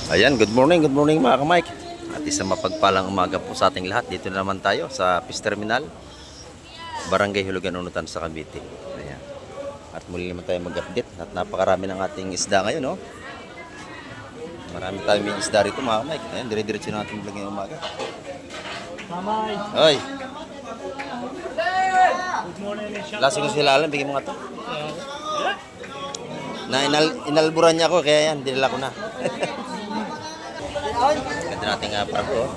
Ayan, good morning mga ka-Mike. At isang mapagpalang umaga po sa ating lahat. Dito na naman tayo sa Fish Terminal, Barangay Hulugan, Unutan sa Cavite. Ayan. At muli naman tayo mag-update at napakarami ng ating isda ngayon, no? Marami tayong may isda rito mga ka-Mike. Ayan, dire-diretso na ating vlog ngayong umaga. Mamay. Hoy! Good morning, Nisha. Lasing ko sila alam, bigyan mo nga to. Inalburan niya ako, kaya yan, dinala ko na. Ganda natin nga parko, oh.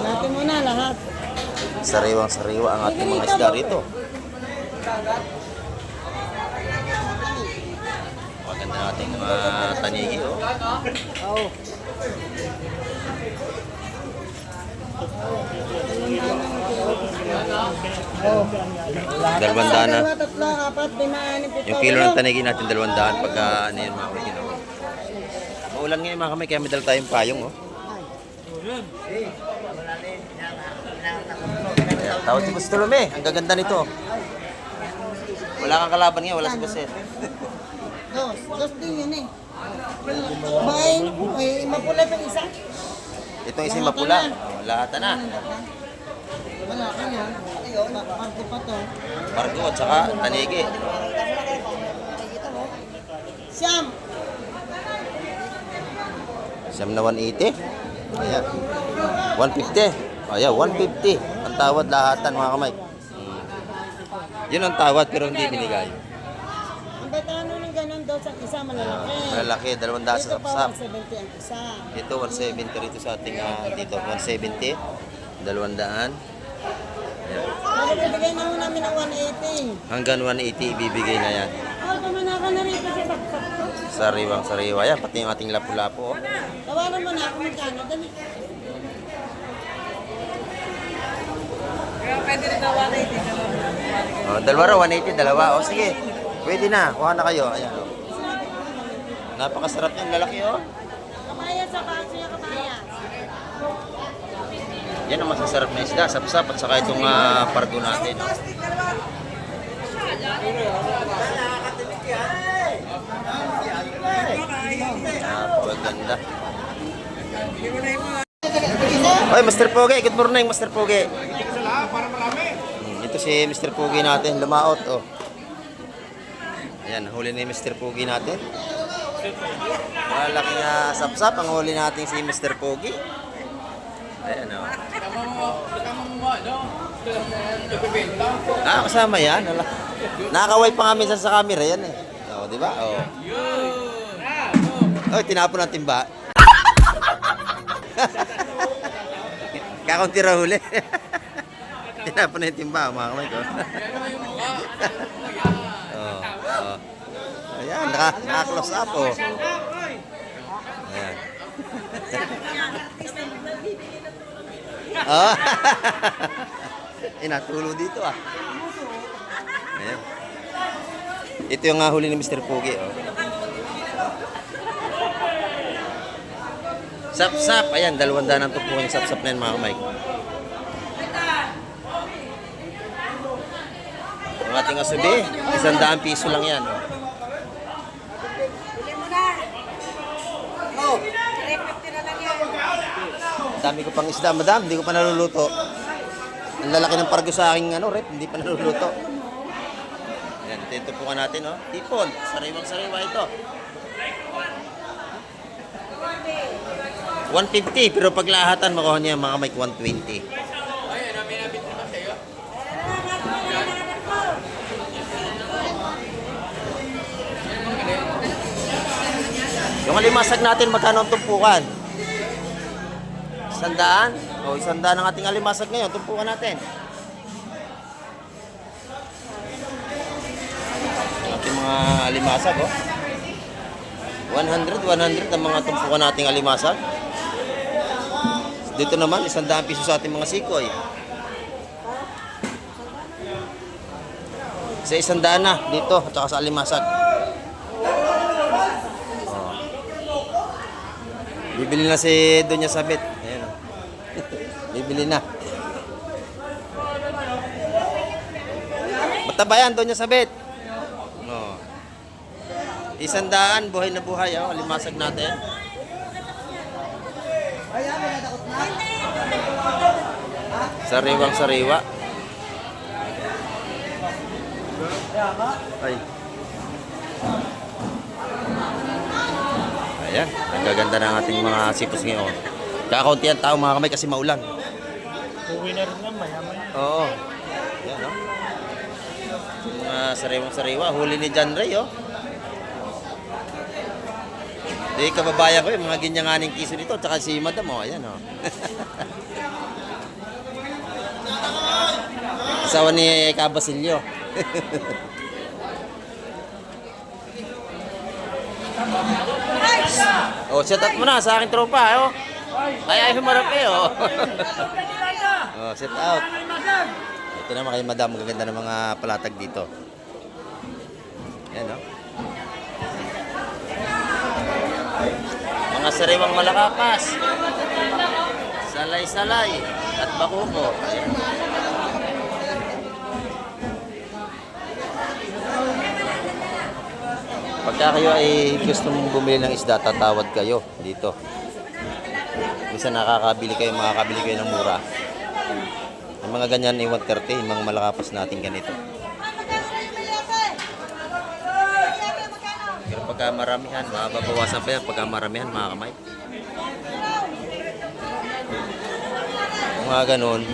Natin muna lahat. Sariwang-sariwa ang ating mga isda rito. Maganda nating mga tanigi, oh. Oo. Dalawandaan na. Dalawa, tatlo, apat, lima, anim, pito. Yung kilo ng tanigi natin, 200 pagka ano yun mga kamay. Maulan ngayon mga kamay, kaya may dala tayong payong, oh. Ayan, tawad si Boss Tolome. Ang gaganda nito. Wala kang kalaban ngayon, wala si Boss eh. Dos din yun eh. May mapula pa isa. Itong isang mapula. Oh, lahat na. Wala ka yun. Marko pa to. Margo at saka tanigi. Siyam. Siyam na 180. Ayan. 150. Ayan, 150. Ang tawad lahatan mga kamay. Yun ang tawad pero hindi binigay. Ang ba't ano ng ganun daw sa isa malalaki? Malalaki, 200 sa Dito pa sapsap. 170 ang isa. Dito 170 rito sa ating dito 170. 200. Nagbibigay na ho namin ng 180. Hanggang 180 ibibigay na yan. Oh, pamanaka na rin kasi saksak to. Sariwang-sariwa yan. Pati yung ating lapu-lapu. Oh. Tawaran mo na ako magkano. Dali. Pwede rin na 180. Oh, dalawa raw, 180, dalawa. O sige, pwede na. Kuha na kayo. Ayan. Oh. Napakasarap yan. Lalaki oh. Kamayas sa kaso niya kamayas. Yan ang masasarap na isda. Sapsap at saka itong pargo natin. Oh. Napaganda. Oy, Mr. Pogi. Good morning, Mr. Pogi. Ito si Mr. Pogi natin. Lumaot, oh. Ayan, huli ni Mr. Pogi natin. Malaking sapsap ang huli natin si Mr. Pogi. Ayan, oh. Kasama yan. Nakakaway pa nga minsan sa camera yan, eh. Oh, di ba? Oh. Oh, tinapon ang timba. Kakaunti raw huli. Tinapon na yung timba, mga kamay ko. Oh, oh. Ayan, naka-close up, oh. Ayan. Oh. Inatulo dito, ah. Ayan. Ito yung huli ni Mr. Pogi, oh. Sap-sap. Ayan, 200 ang tupo yung sap-sap na yan, mga kamay. Ang ating asubi, 100 piso lang yan. Oh, 350 na lang yan. Dami ko pang isda, madam. Hindi ko pa naluluto. Ang lalaki ng pargo sa aking rep. Hindi pa naluluto. Ayan, ito po ka natin, oh. Tipon. Sariwang-sariwa ito. 150, pero paglahatan makuha niya mga mic 120. Yung alimasag natin, magkano ang tumpukan? 100? O, 100 ang ating alimasag ngayon. Tumpukan natin. Ating mga alimasag, oh. 100 ang mga tumpukan nating alimasag. Dito naman, 100 piso sa ating mga sikoy. Sa 100 na, dito, at saka sa alimasag. Oh. Bibili na si Doña Sabit. Ayan, oh. Bibili na. Matabayan, Doña Sabit. Oh. 100, buhay na buhay, oh. Alimasag natin. Ay, ako natakot na. Sariwang sariwa. Ay. Ayan, ang gaganda ng ating mga sipos ngayon. Kakaunti ang tao mga kamay kasi maulan. Winner na, mayaman. Oo. Ayan, no? Mga sariwang sariwa. Huli ni John Ray, oh. Di kababayan ko yung mga ginyanganing kiso nito. Tsaka si Madam, oh. Ayan, oh. Asawa ni Cabasilio. Oh, shout out mo na sa aking tropa, oh. Ay, humarap eh, oh. Oh, shout out. Ito naman kay Madam, magaganda ng mga palatag dito. Yan, oh. Mga sariwang malakapas. Salay-salay at bakuko. Ayan. Pagka kayo ay gusto mong bumili ng isda, tatawad kayo dito. Minsan makakabili kayo ng mura. Yung mga ganyan ay 130, yung mga malakapas natin ganito. Pero pagka maramihan, mababawasan pa yan pagka maramihan mga kamay. Kung mga ganun,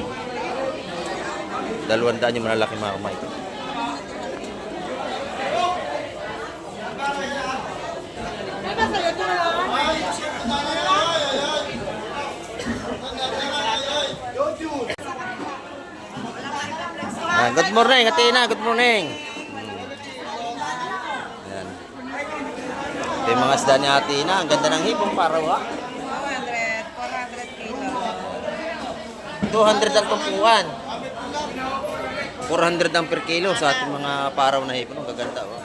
200 yung malalaki mga kamay. Good morning, Athena. Good morning. Ayan. Ito yung mga isda ni Athena. Ang ganda ng hipong paraw, ha? 400 kilo. 200 ang tumpuan. 400 ang per kilo sa ating mga paraw na hipon. Ang gaganda, oh.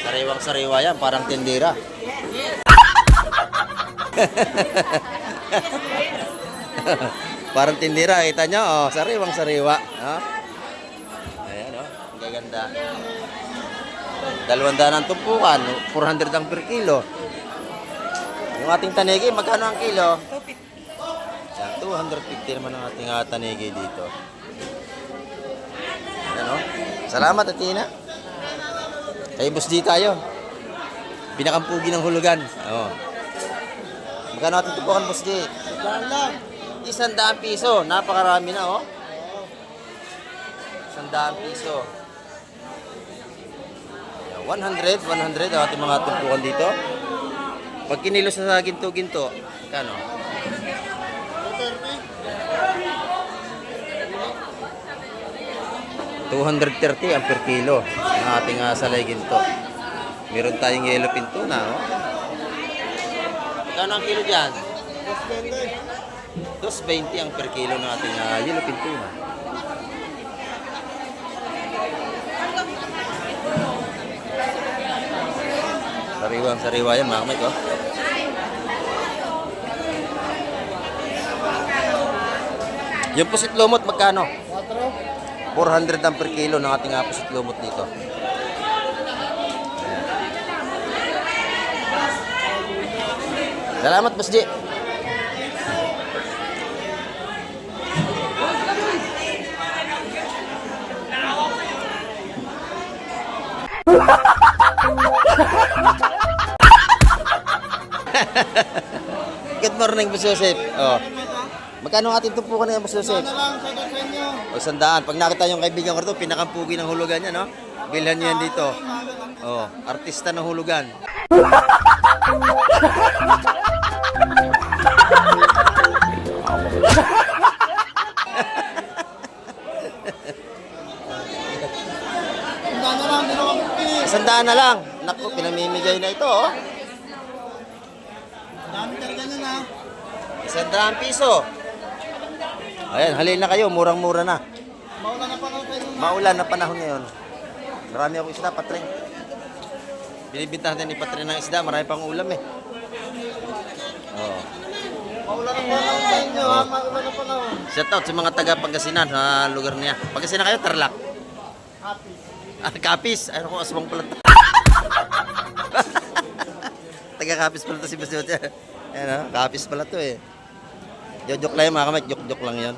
Sariwang sariwa yan. Parang tindera. Parang tindira, kita nyo, oh, sariwang sariwa. Oh. Ayan, oh, ang gaganda. 200 ang tumpukan, 400 ang per kilo. Yung ating tanigi, magkano ang kilo? 250 naman ang ating tanigi dito. Ayan, oh. Salamat, Athena. Kay Boss D tayo. Pinakampugi ng hulugan. Oh. Magkano ating tumpukan, Boss D? Lang. 100 piso. Napakarami na, oh. 100 piso. 100 ang ating mga tumpukan dito. Pag kinilos na sa ginto-ginto, kano? 230 ang per kilo ng ating salay ginto. Meron tayong yellow pinto na, oh. Kano ang kilo dyan? 220 ang per kilo ng ating yellow pintura. Sariwang sariwa yan mga kamay ko. Yung pusit lumot magkano? 400 ang per kilo ng ating pusit lumot dito. Salamat, Boss G. Good morning, Boss Joseph. Oh. Magkano ang ating tumpukan na yan, Boss Joseph? Lang sa inyo. O, 100. Pag nakita yung kaibigan ko rito, pinakampugi ng hulugan niya, no? Bilhan niyo yan dito. Oh, artista ng hulugan. Sandaan na lang. Naku, pinamimigay na ito, oh. Dami talaga nyo na. 100 piso. Ayan, halil na kayo. Murang-mura na. Maulan na panahon kayo. Maulan na panahon ngayon. Marami akong isda, Patring. Binibintahan din ni Patring ng isda. Marami pang ulam, eh. Oo. Maulan na panahon sa inyo. Maulan na panahon. Shout out sa mga taga Pangasinan sa lugar niya. Pangasinan kayo, Tarlac. Happy. Kapis. Ay, ako, aswang pala. Taga Kapis pala to si Basyo. Ayan, kapis pala to eh. Joke lang yan mga kamay, joke lang yan.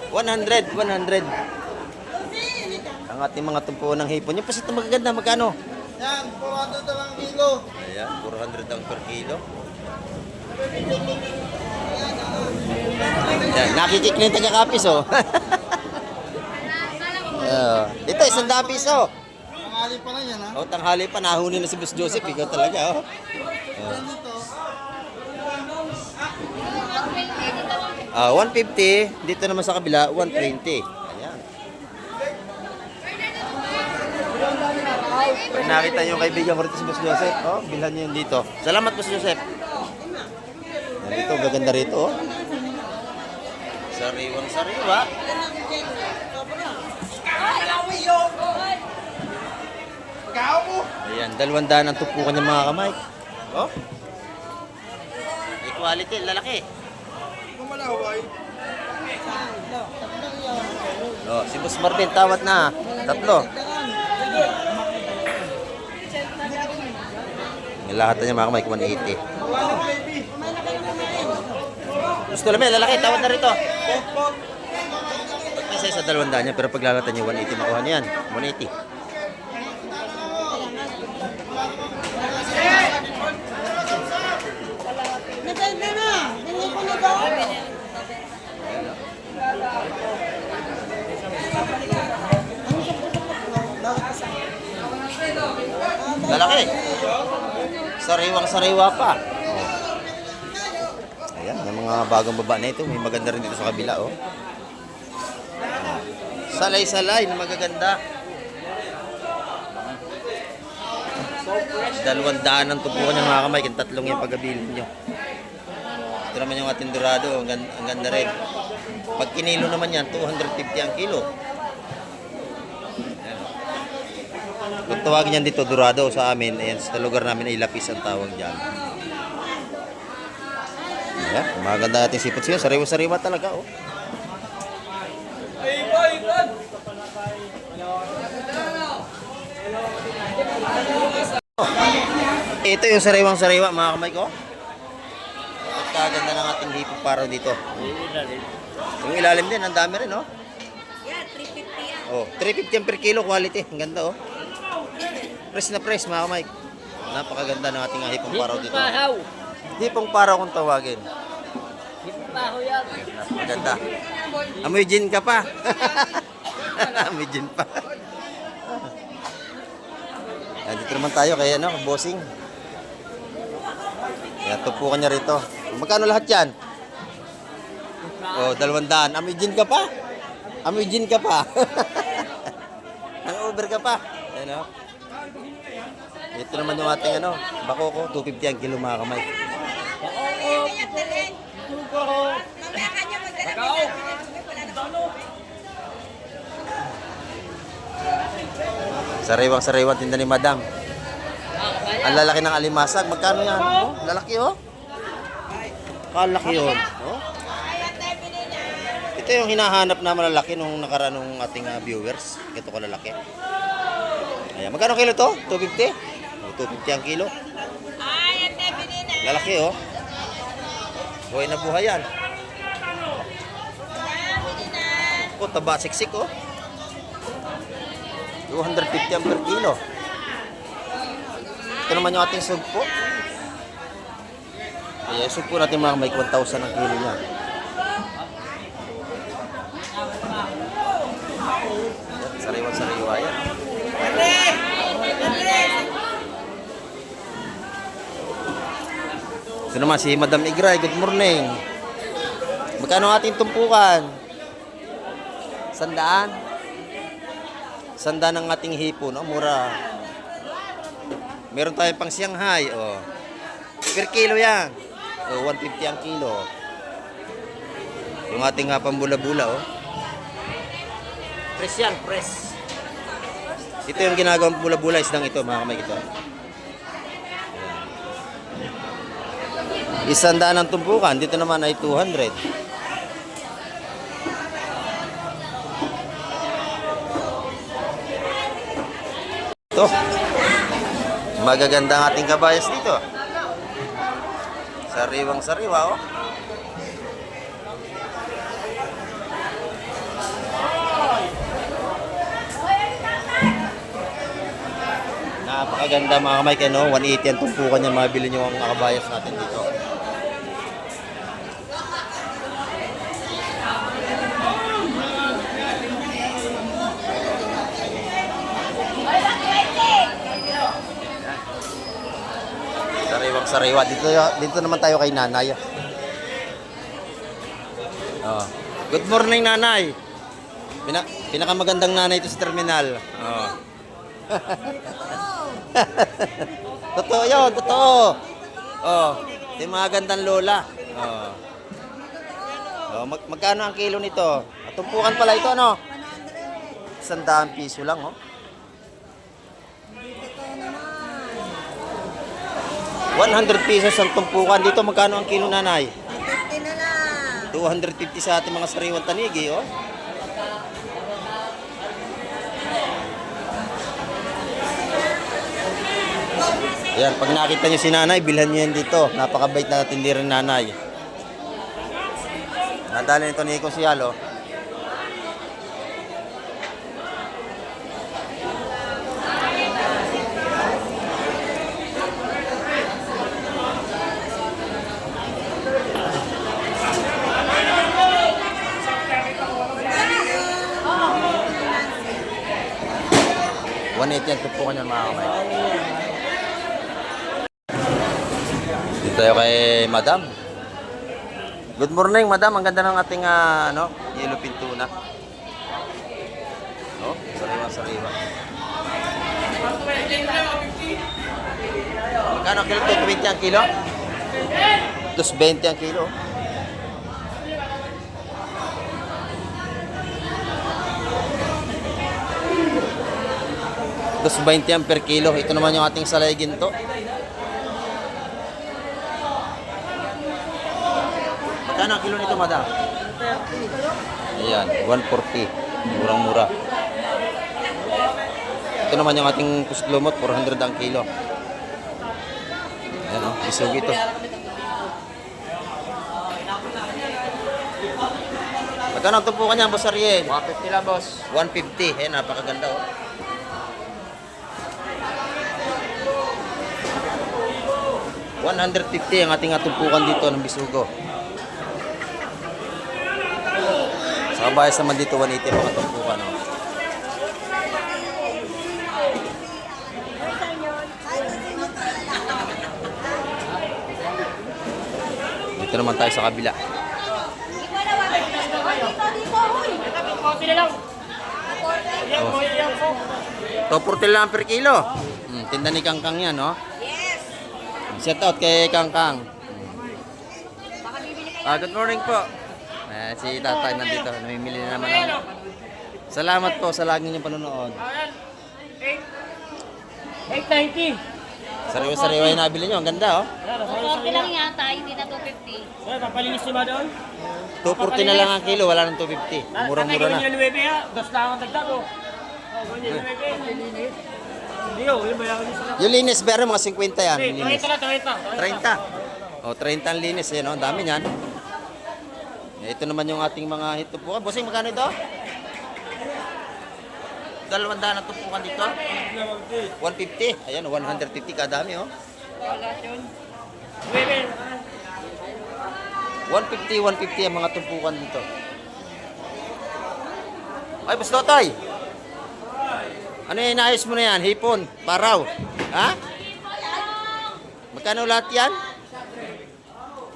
100. Ang ating mga tumpuan ng hipon. Yung pasit na magaganda, magkano? Yan, 400 lang kilo. Ayan, 400 ang per kilo. Ayan, nakikik na yung taga-kapis oh. Ito, 100 piso. Pangali pa lang yan ha. Oh, tanghali pa, nahuni na si Boss Joseph. Ikaw talaga oh. Dito. 150. Dito naman sa kabila, 120. Ayan. Pag nakita niyo yung kaibigan ko rito si Boss Joseph, oh, bilhan niyo yun dito. Salamat, Boss Joseph. Ayan, dito, gaganda rito, oh. Sariwang sariwa. Ayan, 200 ang tupukan niya mga kamay. Oh. Equality, lalaki. Oh, si Boss Marvin, tawad na. 3. Yung lahat niya mga kamay, 180. Gusto namin, lalaki, tawad na rito. Isa sa 200 niya, pero paglalatan niya 180, makuha niya yan. 180. Naganda na. Hindi ko na daw. Lalaki. Sariwang sariwa pa. Ayan, yung mga bagong baba na ito. May maganda rin dito sa kabila, oh. Salay-salay na magaganda. 200 ang tubukan niya mga kamay. Yung 3 yung pagkabilin nyo. Ito naman yung ating dorado. Ang ganda rin. Pag kinilo naman yan, 250 ang kilo. Kung tawagin yan dito, dorado sa amin, ayan, sa lugar namin ay lapis ang tawag dyan. Ayan, maganda natin sipot siya. Sariwa-sariwa talaga, oh. Ito yung sariwang-sariwa, mga kamay ko. Pagkaganda ng ating hipong paro dito. Yung ilalim din, ang dami rin, oh. Yan, 350 yan. Oh, 350 per kilo quality. Ang ganda, oh. Press na press, mga kamay. Napakaganda ng ating hipong paro dito. Hipong paro kung tawagin. Hipong paho yan. Maganda. Amoy gin ka pa. Amoy gin pa. Dito naman tayo kaya ano, bossing. Kaya tupukan niya rito. Magkano lahat yan? Oh, 200. Amoy gin ka pa? Amoy gin ka pa? Nang-over ka pa? Ayan, oh. Ito naman yung ating ano, bakoko, 250 ang kilo mga kamay. Mamaya ka niya magdala. Sariwang tinda ni Madam. Ang lalaki ng alimasag. Magkano yan? Oh, lalaki oh. Kalaki yun. Oh. Ito yung hinahanap na malalaki nung nakaraan ng ating viewers. Ito ko lalaki. Ayan. Magkano kilo to? 250? Oh, 250 ang kilo. Lalaki oh. Buhay na buhay yan. Oh, taba siksik oh. 250 ang per kilo. Ito naman yung ating sugpo. Yung sugpo natin mga may 1,000 ang kilo niya. Sariwa-sariwa yan. Ito naman si Madam Igray. Good morning. Magkano ang ating tumpukan? 100? 100 ng ating hipon, no? Mura. Meron tayong pang Shanghai, oh. Per kilo yan. Oh, 150 ang kilo. Yung ating pambula-bula, oh. Press yan, press. Ito yung ginagawang bula-bula, isdang ito, mga kamay ito. 100 ang tumpukan, dito naman ay 200. Ito. Magaganda ang ating kabayas dito. Sariwang sariwa, oh. Napakaganda mga kamay, no? 180 ang tumpukan niya, mabili niyo ang mga kabayas natin dito. Sariwang sariwa. Dito naman tayo kay nanay. Oh. Good morning, nanay. Pinakamagandang nanay ito sa terminal. Oh. Totoo yun, totoo. Oh, yung mga gandang lola. Oh. Oh, magkano ang kilo nito? At tumpukan pala ito, ano? 100 piso lang, oh. 100 pesos ang tumpukan dito. Magkano ang kilo, nanay? 50 na lang. 250 sa ating mga sariwang tanigi, oh. Ayan, pag nakita nyo si nanay, bilhan nyo yan dito. Napakabait na tindira ni nanay. Nadali nito ni Iko Sialo. Yan po kanya mga kamay. Dito tayo kay madam. Good morning, madam. Ang ganda ng ating yellow pintuna. Oh, sariwa-sariwa. Magkano kilo? 220 ang kilo? 220 ang kilo. Dos 20 ang per kilo. Ito naman yung ating salay ginto. Magkano ang kilo nito, madam? Ayan, 140. Murang-mura. Ito naman yung ating kuslumot, 400 ang kilo. Ayan o, isog ito. Magkano ang tumpukan niya, boss Ariel? 150 lang, boss. 150. Ayan, napakaganda o. $150 ang ating atumpukan dito ng bisugo. Sa kabayas naman dito, 180 ang mga tumpukan. Oh. Dito naman tayo sa kabila. Oh. 240 lang per kilo. Tinda ni Kangkang yan, no? Shout out kay Kangkang. Good morning po. Si tatay nandito. Namimili na naman. Salamat po sa lagi niyong panonood. 890. Sariwa-sariwa yung nabili niyo. Ang ganda, oh. 240 lang yata, hindi na 250. Sir, papalinis ni Madon. 240 na lang ang kilo. Wala nang 250. Murang-mura na. Yung 9 ha. Dos lang ang dagdag, oh. Ganyan yung 9. Hindi, oh. Yung bayaran niyo sila. Yung linis, pero mga 50 yan. Okay, Linis. 30 lang, 30. 30. O, 30 ang linis. Yan, oh. Ang dami niyan. Ito naman yung ating mga hitupukan. Bossing, magkano ito? 200 na tupukan dito. 150. Ayan, 150 kadami, oh. Wala yun. 150 ang mga tumpukan dito. Ay, Boss Totoy. Ano yung inaayos mo na yan? Hipon? Paraw? Ha? Magkano lahat yan?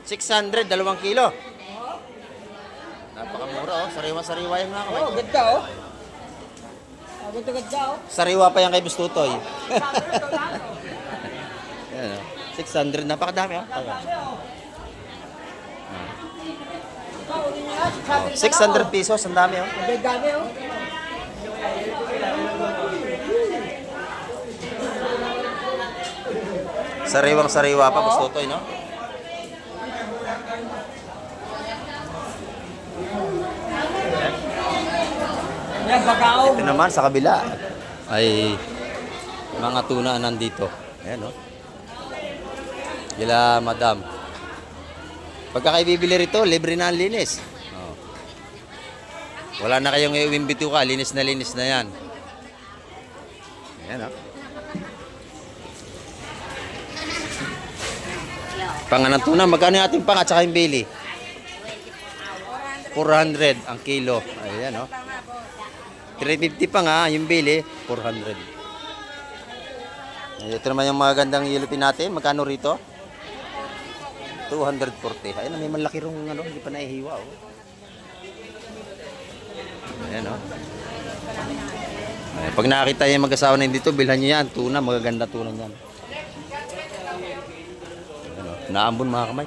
600, 2 kilo. Napakamura, oh. Sariwa-sariwa yung mga kamay. Oh, ganda, oh. Ganda, oh. Sariwa pa yan kay Boss Totoy. Ayan, oh. 600, napakadami, oh. Oh, 600 pesos, ang dami, oh. Ang dami, oh. Sariwang-sariwa pa, Boss Totoy, no? Yan, bakaw. Ito naman sa kabila ay mga tuna nandito. Ayan, oh. Gila, madam. Pagka kayo bibili rito, libre na ang linis. Oh. Wala na kayong iuwing bituka, linis na yan. Ayan, oh. Panganang tuna, magkano yung ating pang at saka yung bili? 400 ang kilo. Ayan, oh. 350 pa nga, yung bili, 400. Ito naman yung mga gandang yelupin natin. Magkano rito? 240. Ayan, may malaki rong ano, hindi pa naihiwa, oh. Ayan, oh. Ayan, pag nakakita yung mag-asawa na dito, bilhan nyo yan. Tuna, magaganda tuna yan. Ayan, oh. Naambon mga kamay.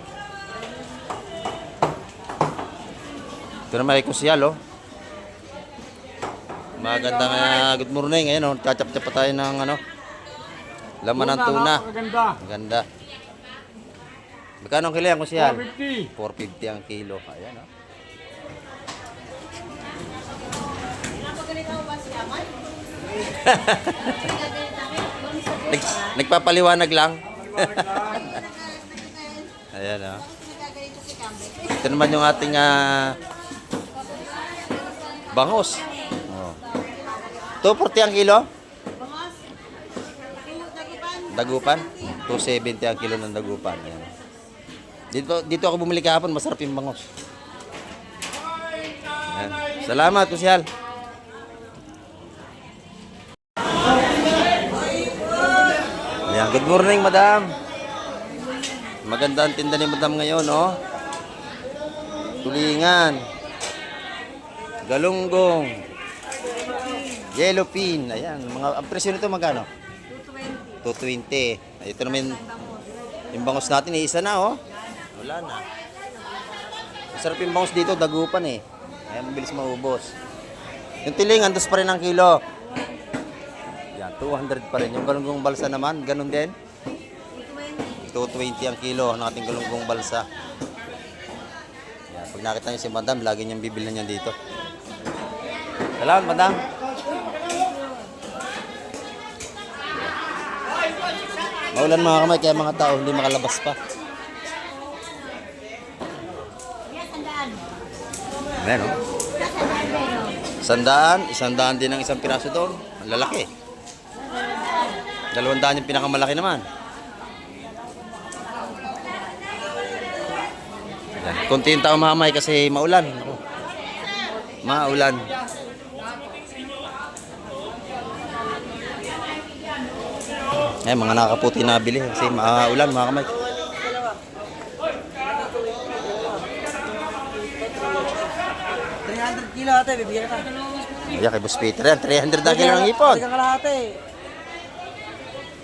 Ito naman ay kusyal, oh. Magandang good morning. Ayan, oh. Kachap-chap pa tayo ng ano, laman ng tuna. Maganda. Maganda. Magkano ang kilo yan, kusyal? 450. 450 ang kilo. Ayan, oh. Nagpapaliwanag lang. Ayan, oh. Ito naman yung ating bangos. Oh. 240 ang kilo? Dagupan? 270 ang kilo ng dagupan. Ayan. Dito ako bumili kahapon, masarap yung bangos. Ayan. Salamat, kusyal. Ayan, good morning, madam. Maganda ang tinda ni madam ngayon, oh. Tulingan. Galunggong. Yellow pin. Ayan, ang presyo nito magkano? 220. Ay, ito naman yung bangos natin, isa na, oh. Wala na. Masarap yung bangos dito, dagupan eh. Ayan, mabilis maubos. Yung tilingan, dos pa rin ang kilo. Yan, 200 pa rin. Yung galunggong balsa naman, ganun din. 220 ang kilo ng ating galunggong balsa. Yan, pag nakita niyo si madam, lagi niyang bibilhan niya dito. Salamat, madam. Maulan mga kamay, kaya mga tao hindi makalabas pa. Ayan, oh. 100, 100 din ang isang piraso doon. Ang lalaki. 200 yung pinakamalaki naman. Ayan. Kunti yung tao mga kamay kasi maulan. Ako. Maulan. Ayan, mga nakaputi na bili kasi maulan mga kamay. Kilo ate, bibigyan ka. Ayan, kay Boss Peter yan. 300 na kilo ng ipon. Pwede kang kalahati.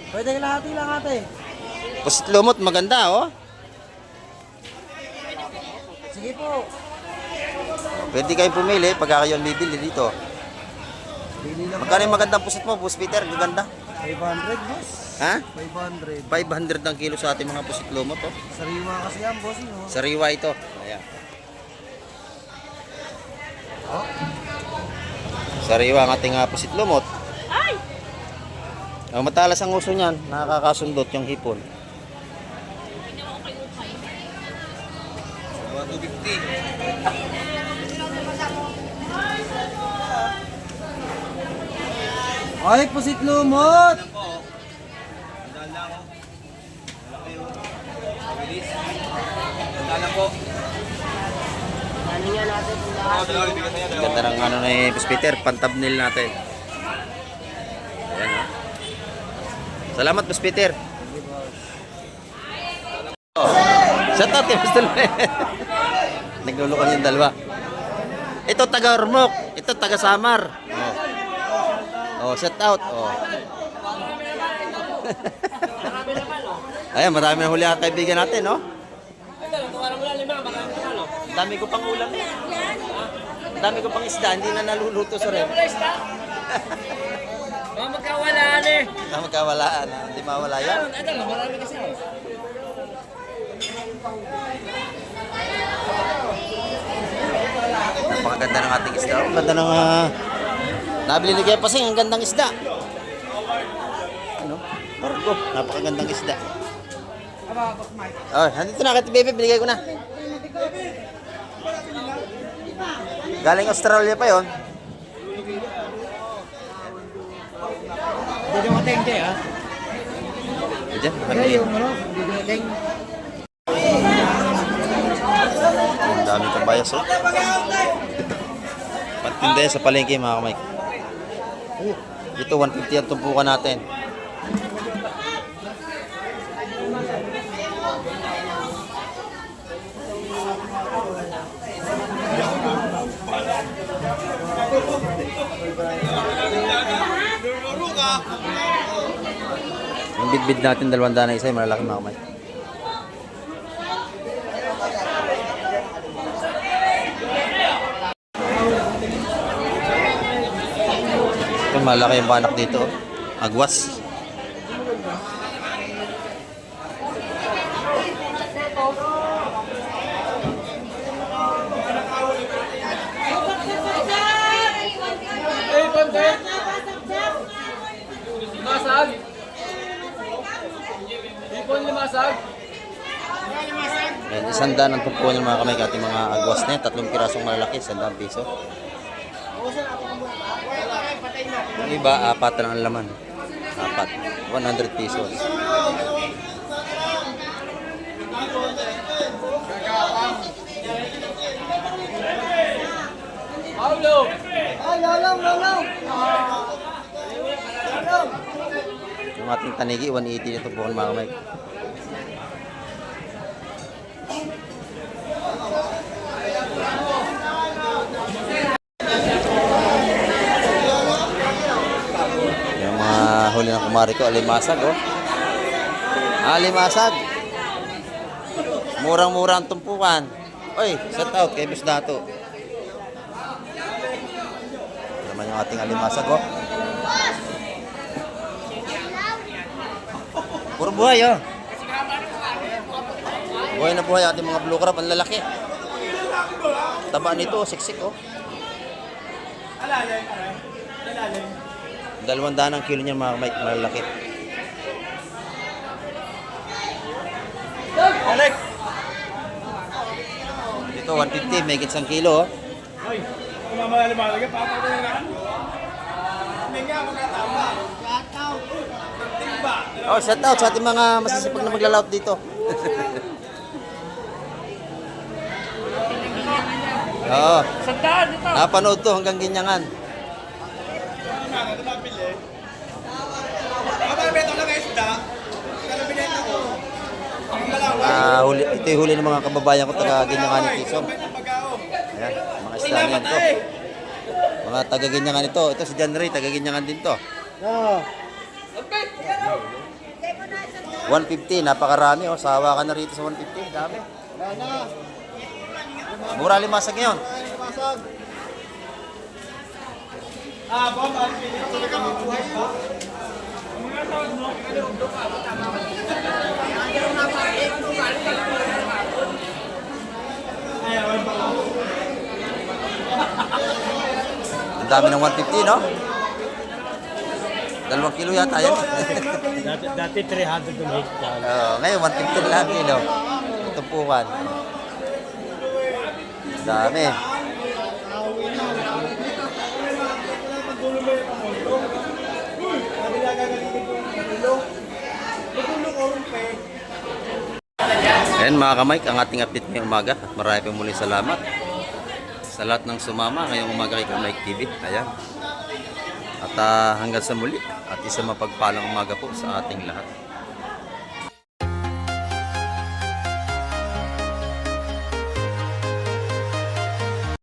Pwede kang kalahati lang ate. Pusit lumot, maganda, oh. Sige po. Pwede kayong pumili pagka kayo ang bibili dito. Bili lang. Magkano yung magandang pusit mo, Boss Peter? Gaganda. 500 boss. Ha? 500. 500 ang kilo sa ating mga pusit lumot, oh. Sariwa kasi yan boss. No? Sariwa ito. Ayan. Oh. Sariwa ang ating pusit lumot. Ay! Oh, matalas ang uso niyan. Nakakasundot yung hipon. Ay, pusit lumot. Ganda ng ano ni Boss Peter, pan-thumbnail natin. Ayan, oh. Salamat, Boss Peter. Shout out, Boss Peter. Naglulukan yung dalawa. Ito taga Ormoc, ito taga Samar. Oh, shout out. Oh. Ayan, marami na huli ang kaibigan natin, no? Ang dami ko pang ulam eh. Ang dami ko pang isda, hindi na naluluto sa ref. Mga magkawalaan eh. Magkawalaan, hindi mawala yan. Ito lang, marami kasi ako. Napakaganda ng ating isda. Ang ganda ng nabili ni Kuya Pasing, ang gandang isda. Ano? Bargo. Napakagandang isda. Oh, nandito na kay Bebe, binigay ko na. Galing Australia pa yon. Hindi dumating kayo, ha? Diyan, Kaya yung ano, hindi dumating. ang daming kabayas, oh. Patinda sa palengke, mga kamay. Ito, 150 ang tumpukan natin. Yung bidbid natin, 200 na isa, yung malalaki, mga kamay. Ito, malaki yung banak dito. Agwas. Limasag. Ipon limasag. Yan, 100 ang tumpukan yung mga kamay ating mga agwas na yan. 3 pirasong malalaki, 100 piso. Yung iba, 4 lang ang laman. 4. 100 pesos. Paulo. Ay, lolong, lolong! Yung ating tanigi, 180 na tumpukan mga kamay. Yung mga huli ng kumari ko, alimasag, oh. Alimasag. Murang-mura ang tumpukan. Oy, shout out kay Boss Dato. Naman yung ating alimasag, oh. Puro buhay, oh. Buhay na buhay ating mga blue crab, ang lalaki. Taba nito, siksik, oh. 200 ang kilo niya, mga malalaki. Alex. Dito, 150, may gits ang kilo, oh. Ay, kumamahal ka pa pa na. Hindi nga makatama. Oh, shout out sa ating mga masisipag na maglalaot dito. Oo, Sandaan dito. napanood to hanggang Ginyangan. Ito yung huli ng mga kababayan ko taga Ginyangan ni Tison. Ayan, mga isda na yan to. Mga taga Ginyangan ito. Ito si John Ray, taga Ginyangan din to. Oo. 150, napakarami, oh. Sawa ka na rito sa 150, dami. Wala na. Mura limasag ngayon. Pasag. Ang dami ng 150, no? 2 kilo yata yan. Dati 300 yung hit yan. Ngayon, 150 lang kilo. Tumpukan. Dami. Ayan mga kamay, ang ating update ngayong umaga. At marami pa muli salamat sa lahat ng sumama ngayong umaga kay Kamike TV. Ayan. At hanggang sa muli at isang mapagpalang umaga po sa ating lahat.